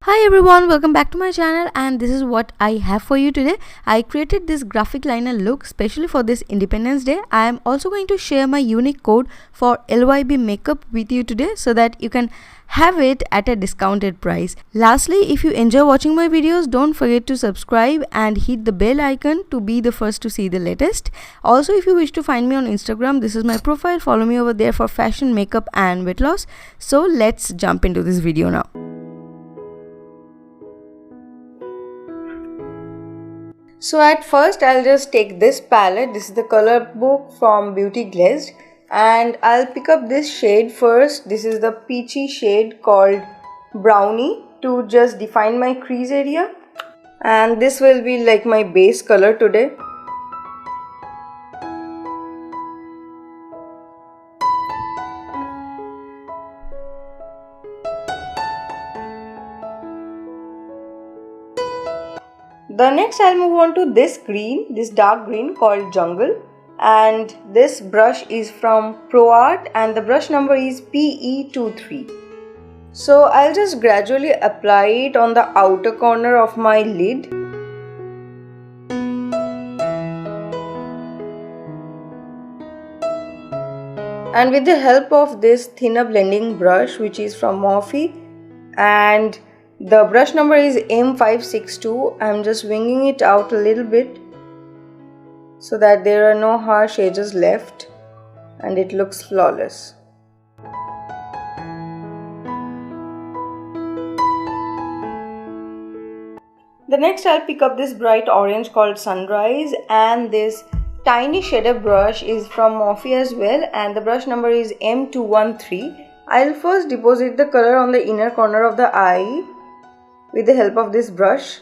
Hi everyone, welcome back to my channel, and this is what I have for you today. I created this graphic liner look specially for this Independence Day. I am also going to share my unique code for LYB makeup with you today so that you can have it at a discounted price. Lastly, if you enjoy watching my videos, don't forget to subscribe and hit the bell icon to be the first to see the latest. Also, if you wish to find me on Instagram, this is my profile. Follow me over there for fashion, makeup and weight loss. So let's jump into this video now. So at first I'll just take this palette. This is the color book from Beauty Glazed, and I'll pick up this shade first. This is the peachy shade called Brownie to just define my crease area, and this will be like my base color today. The next I'll move on to this green, this dark green called Jungle, and this brush is from ProArt and the brush number is PE23. So I'll just gradually apply it on the outer corner of my lid. And with the help of this thinner blending brush, which is from Morphe, and the brush number is M562, I'm just winging it out a little bit so that there are no harsh edges left and it looks flawless. The next I'll pick up this bright orange called Sunrise, and this tiny shader brush is from Morphe as well, and the brush number is M213. I'll first deposit the color on the inner corner of the eye with the help of this brush.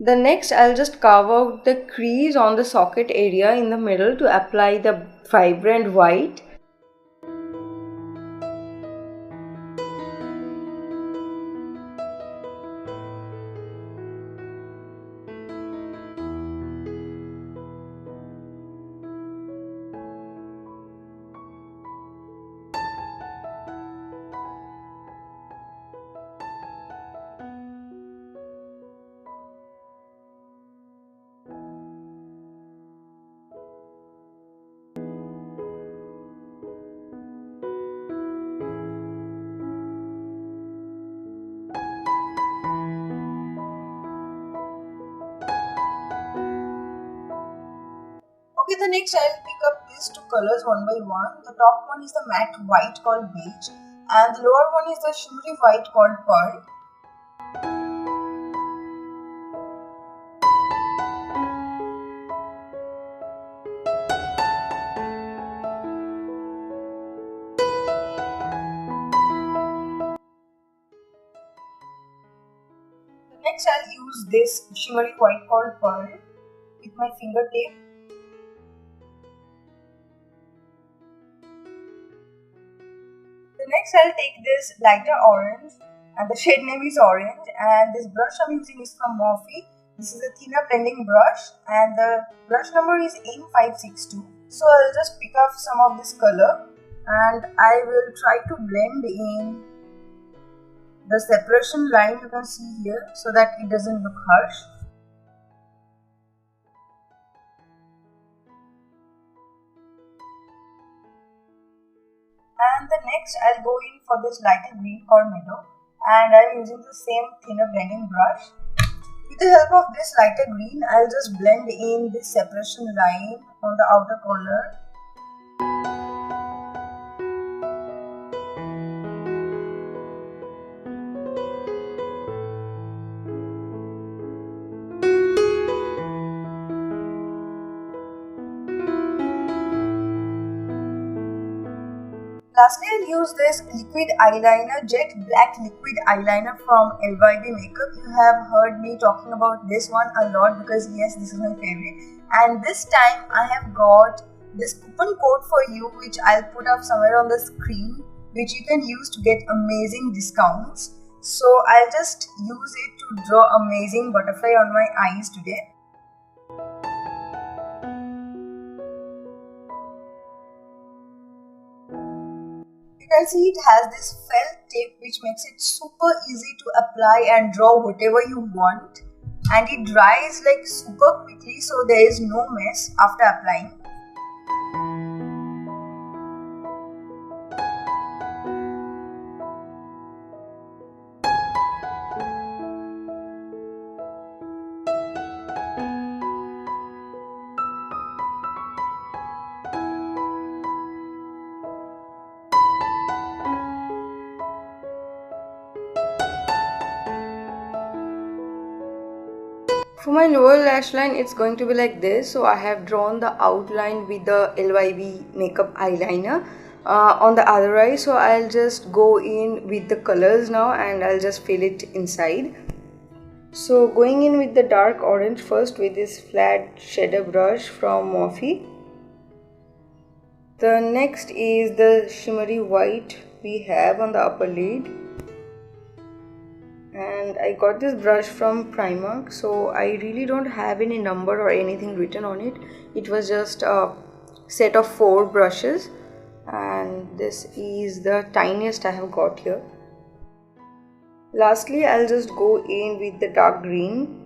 The next I'll just carve out the crease on the socket area in the middle to apply the vibrant white. Okay, the next I'll pick up these two colors one by one. The top one is the matte white called Beige, and the lower one is the shimmery white called Pearl. Next I'll use this shimmery white called Pearl with my fingertip. Next I'll take this lighter orange, and the shade name is orange, and this brush I'm using is from Morphe. This is a thinner blending brush and the brush number is M562. So I'll just pick up some of this color and I will try to blend in the separation line you can see here so that it doesn't look harsh. And the next I'll go in for this lighter green called Meadow, and I'm using the same thinner blending brush. With the help of this lighter green, I'll just blend in this separation line on the outer corner. Lastly, I'll use this liquid eyeliner, jet black liquid eyeliner from LYB Makeup. You have heard me talking about this one a lot because yes, this is my favorite. And this time I have got this coupon code for you, which I'll put up somewhere on the screen, which you can use to get amazing discounts. So I'll just use it to draw amazing butterfly on my eyes today. You can see it has this felt tip which makes it super easy to apply and draw whatever you want, and it dries like super quickly, so there is no mess after applying. For my lower lash line, it's going to be like this. So I have drawn the outline with the LYB makeup eyeliner on the other eye. So I'll just go in with the colors now and I'll just fill it inside. So going in with the dark orange first with this flat shader brush from Morphe. The next is the shimmery white we have on the upper lid. And I got this brush from Primark, so I really don't have any number or anything written on it. It was just a set of 4 brushes, and this is the tiniest I have got here. Lastly, I'll just go in with the dark green.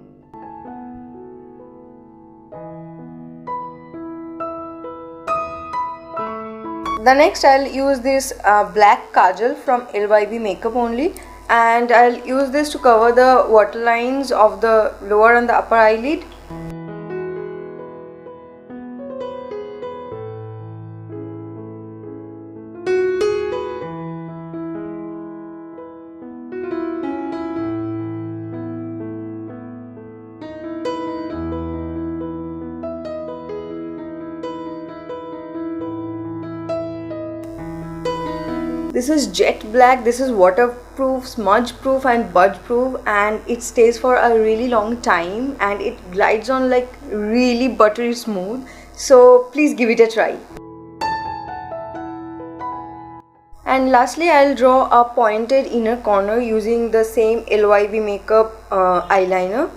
The next I'll use this black kajal from LYB Makeup only, and I'll use this to cover the waterlines of the lower and the upper eyelid. This is jet black. This is waterproof, smudge proof and budge proof, and it stays for a really long time and it glides on like really buttery smooth. So please give it a try. And lastly, I'll draw a pointed inner corner using the same LYB makeup eyeliner.